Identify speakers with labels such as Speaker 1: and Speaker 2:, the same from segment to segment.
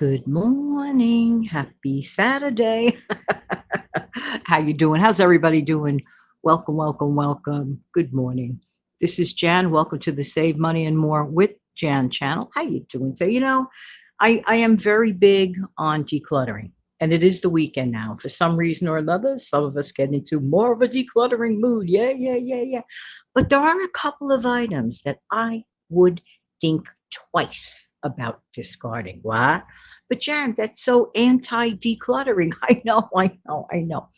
Speaker 1: Good morning. Happy Saturday. How you doing? How's everybody doing? Welcome, welcome, welcome. Good morning. This is Jan. Welcome to the Save Money and More with Jan channel. How you doing? So, I am very big on decluttering. And it is the weekend now. For some reason or another, some of us get into more of a decluttering mood. Yeah, yeah, yeah, yeah. But there are a couple of items that I would think twice about discarding. Why? But Jan, that's so anti-decluttering. I know, I know, I know.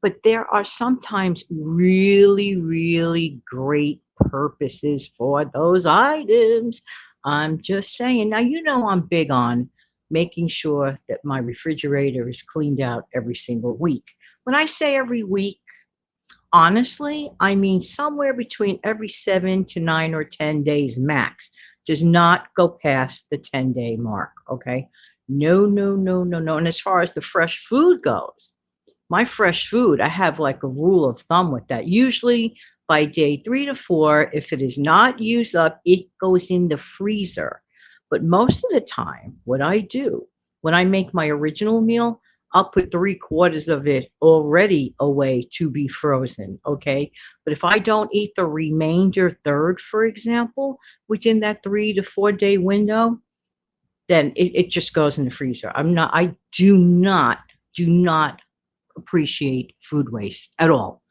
Speaker 1: But there are sometimes really, really great purposes for those items. I'm just saying. Now, I'm big on making sure that my refrigerator is cleaned out every single week. When I say every week, honestly, I mean somewhere between every 7 to 9 or 10 days max. Does not go past the 10-day mark. Okay. No, no, no, no, no. And as far as the fresh food goes, my fresh food, I have like a rule of thumb with that. Usually by day 3 to 4, if it is not used up, it goes in the freezer. But most of the time, what I do when I make my original meal, I'll put 3/4 of it already away to be frozen. Okay. But if I don't eat the remainder third, for example, within that 3 to 4 day window, then it just goes in the freezer. I do not appreciate food waste at all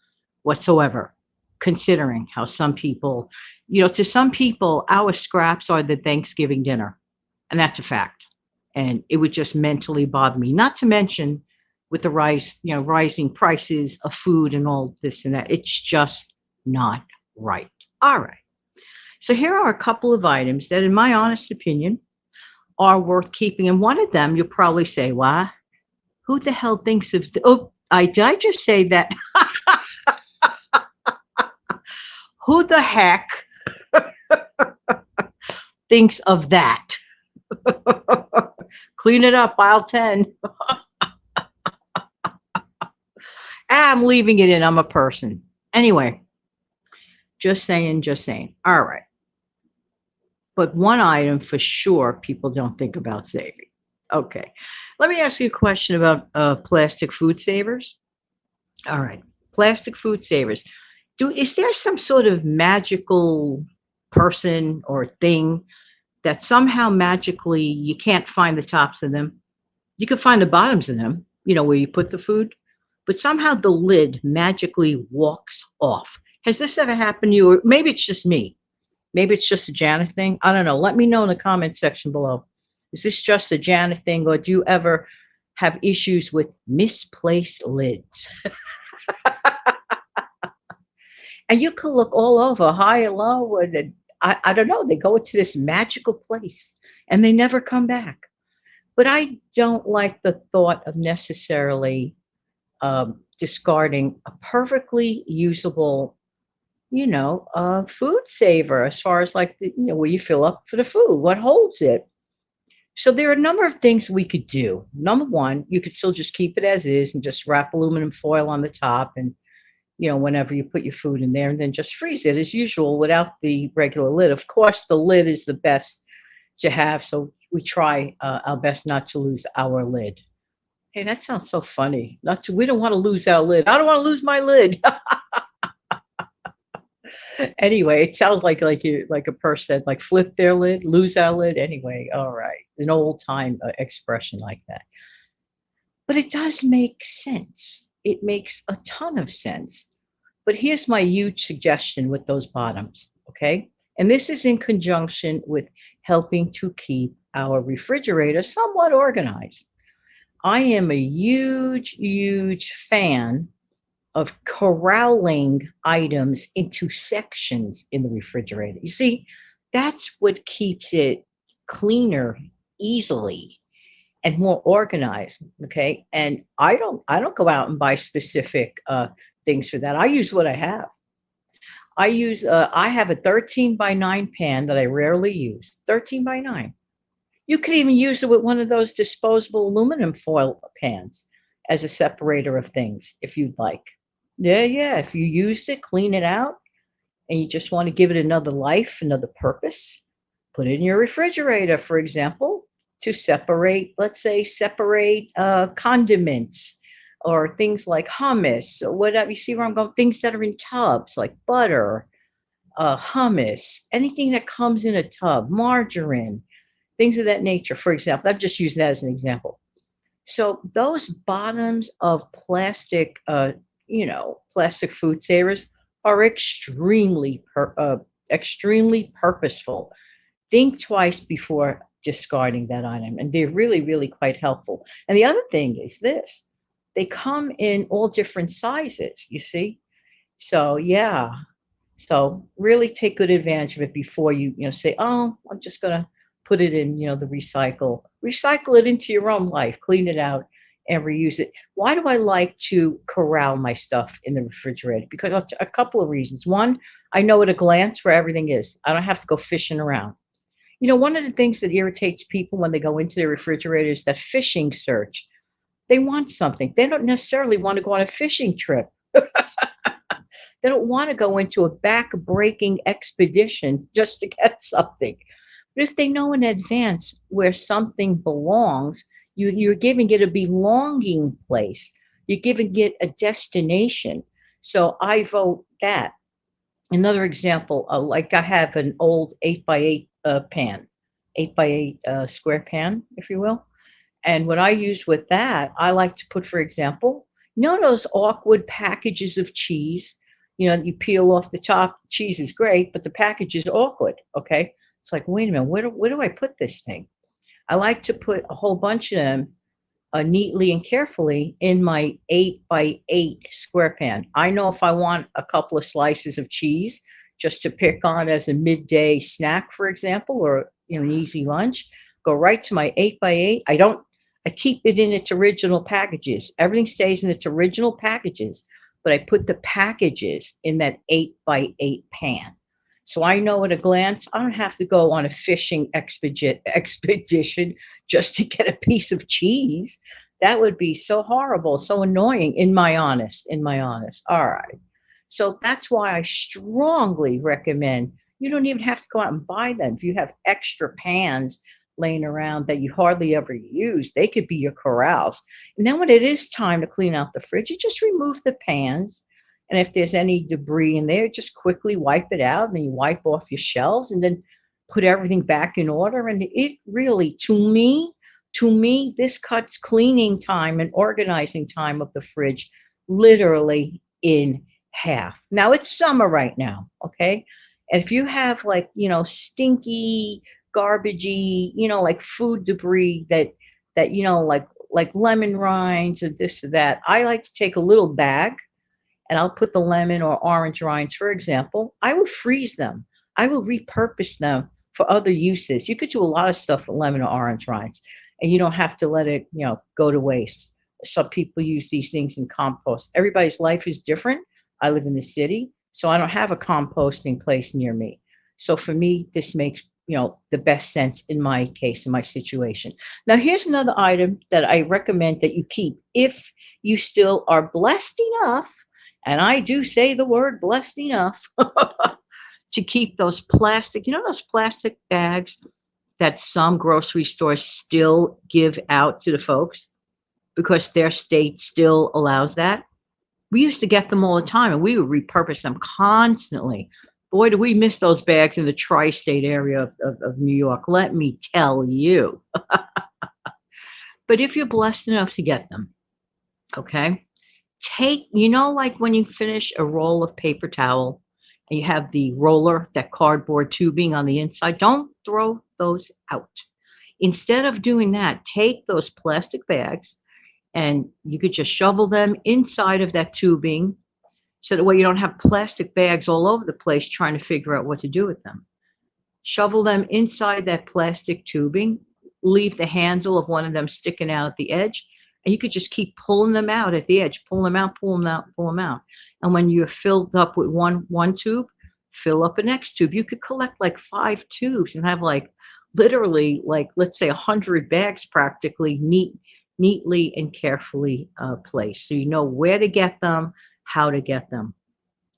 Speaker 1: whatsoever, considering how some people, to some people, our scraps are the Thanksgiving dinner. And that's a fact. And it would just mentally bother me, not to mention with the rising prices of food and all this and that. It's just not right. All right. So here are a couple of items that, in my honest opinion, are worth keeping. And one of them, you'll probably say, why? Who the hell thinks of, did I just say that? Who the heck thinks of that? Clean it up, aisle 10. I'm leaving it in. I'm a person. Anyway, just saying, just saying. All right. But one item for sure people don't think about saving. Okay. Let me ask you a question about plastic food savers. All right. Plastic food savers. Is there some sort of magical person or thing that somehow magically you can't find the tops of them? You can find the bottoms of them, where you put the food, but somehow the lid magically walks off. Has this ever happened to you? Or maybe it's just me. Maybe it's just a Janet thing. I don't know. Let me know in the comment section below. Is this just a Janet thing, or do you ever have issues with misplaced lids? And you can look all over, high and low, and I don't know. They go into this magical place and they never come back. But I don't like the thought of necessarily discarding a perfectly usable, food saver, as far as like, where you fill up for the food, what holds it. So there are a number of things we could do. Number one, you could still just keep it as is and just wrap aluminum foil on the top, and whenever you put your food in there, and then just freeze it as usual without the regular lid. Of course, the lid is the best to have, so we try our best not to lose our lid. Hey, that sounds so funny. We don't want to lose our lid. I don't want to lose my lid. Anyway, it sounds like a person like flip their lid, lose our lid. Anyway, all right, an old time expression like that. But it does make sense. It makes a ton of sense. But here's my huge suggestion with those bottoms, okay? And this is in conjunction with helping to keep our refrigerator somewhat organized. I am a huge, huge fan of corralling items into sections in the refrigerator. You see, that's what keeps it cleaner easily and more organized. Okay. And I don't go out and buy specific things for that. I use what I have. I have a 13x9 pan that I rarely use. 13x9. You could even use it with one of those disposable aluminum foil pans as a separator of things if you'd like. Yeah, yeah. If you used it, clean it out, and you just want to give it another life, another purpose, put it in your refrigerator, for example. to separate, let's say, separate condiments or things like hummus or whatever. You see where I'm going? Things that are in tubs like butter, hummus, anything that comes in a tub, margarine, things of that nature. For example, I'm just using that as an example. So those bottoms of plastic, plastic food savers are extremely purposeful. Think twice before discarding that item, and they're really, really quite helpful. And the other thing is this: they come in all different sizes. You see, so yeah, so really take good advantage of it before you say, "Oh, I'm just gonna put it in, the recycle it into your own life, clean it out, and reuse it." Why do I like to corral my stuff in the refrigerator? Because a couple of reasons. One, I know at a glance where everything is. I don't have to go fishing around. One of the things that irritates people when they go into their refrigerator is that fishing search. They want something. They don't necessarily want to go on a fishing trip. They don't want to go into a back-breaking expedition just to get something. But if they know in advance where something belongs, you're giving it a belonging place. You're giving it a destination. So I vote that. Another example, like I have an old 8x8 pan, 8x8 square pan, if you will. And what I use with that, I like to put, for example, those awkward packages of cheese. You peel off the top, cheese is great, but the package is awkward. Okay. It's like, wait a minute, where do I put this thing? I like to put a whole bunch of them neatly and carefully in my 8x8 square pan. I know if I want a couple of slices of cheese just to pick on as a midday snack, for example, or an easy lunch, go right to my 8x8. I keep it in its original packages. Everything stays in its original packages, but I put the packages in that 8x8 pan. So I know at a glance, I don't have to go on a fishing expedition just to get a piece of cheese. That would be so horrible, so annoying in my honest. All right. So that's why I strongly recommend you don't even have to go out and buy them. If you have extra pans laying around that you hardly ever use, they could be your corrals. And then when it is time to clean out the fridge, you just remove the pans. And if there's any debris in there, just quickly wipe it out and then you wipe off your shelves and then put everything back in order. And it really, to me, this cuts cleaning time and organizing time of the fridge literally in half. Now it's summer right now, okay? And if you have like, stinky, garbagey, like food debris that like lemon rinds or this or that, I like to take a little bag and I'll put the lemon or orange rinds, for example. I will freeze them. I will repurpose them for other uses. You could do a lot of stuff with lemon or orange rinds, and you don't have to let it, go to waste. Some people use these things in compost. Everybody's life is different. I live in the city, so I don't have a composting place near me. So for me, this makes the best sense in my case, in my situation. Now, here's another item that I recommend that you keep if you still are blessed enough, and I do say the word blessed enough to keep those plastic bags that some grocery stores still give out to the folks because their state still allows that. We used to get them all the time and we would repurpose them constantly. Boy, do we miss those bags in the tri-state area of New York, let me tell you. But if you're blessed enough to get them, okay, like when you finish a roll of paper towel and you have the roller, that cardboard tubing on the inside, don't throw those out. Instead of doing that, take those plastic bags and you could just shovel them inside of that tubing so that way you don't have plastic bags all over the place trying to figure out what to do with them. Shovel them inside that plastic tubing, leave the handle of one of them sticking out at the edge, and you could just keep pulling them out at the edge, pull them out, pull them out, pull them out. And when you're filled up with one tube, fill up the next tube. You could collect like 5 tubes and have like literally like, let's say 100 bags practically neatly and carefully placed. So you know where to get them, how to get them.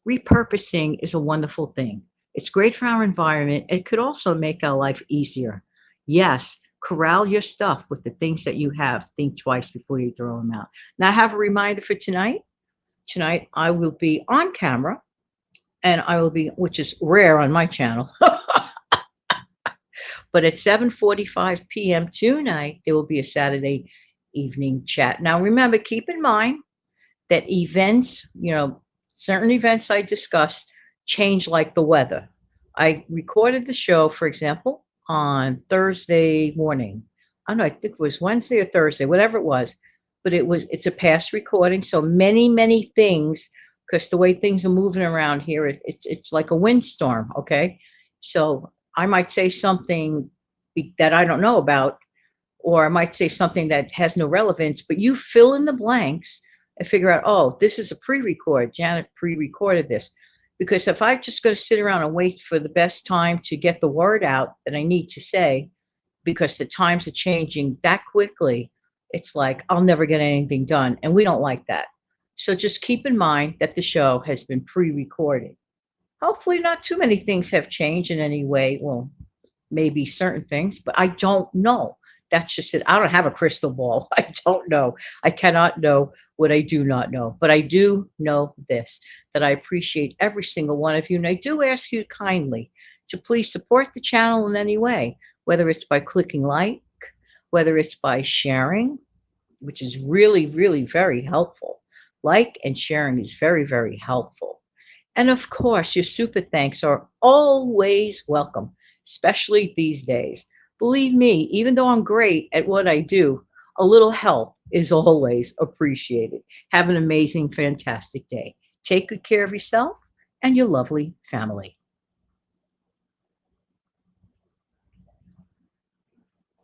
Speaker 1: Repurposing is a wonderful thing. It's great for our environment. It could also make our life easier. Yes, corral your stuff with the things that you have. Think twice before you throw them out. Now, I have a reminder for tonight. Tonight, I will be on camera and I will be, which is rare on my channel, but at 7:45 p.m. tonight, there will be a Saturday evening chat. Now, remember, keep in mind that events, certain events I discussed change like the weather. I recorded the show, for example, on Thursday morning. I don't know, I think it was Wednesday or Thursday, whatever it was, but it's a past recording. So many things, because the way things are moving around here, it's like a windstorm. Okay. So I might say something that I don't know about, or I might say something that has no relevance, but you fill in the blanks and figure out, oh, this is a pre-record. Janet pre-recorded this. Because if I just going to sit around and wait for the best time to get the word out that I need to say, because the times are changing that quickly, it's like I'll never get anything done. And we don't like that. So just keep in mind that the show has been pre-recorded. Hopefully not too many things have changed in any way. Well, maybe certain things, but I don't know. That's just it. I don't have a crystal ball. I don't know. I cannot know what I do not know. But I do know this, that I appreciate every single one of you. And I do ask you kindly to please support the channel in any way, whether it's by clicking like, whether it's by sharing, which is really very helpful. Like and sharing is very helpful. And of course, your super thanks are always welcome, especially these days. Believe me, even though I'm great at what I do, a little help is always appreciated. Have an amazing, fantastic day. Take good care of yourself and your lovely family.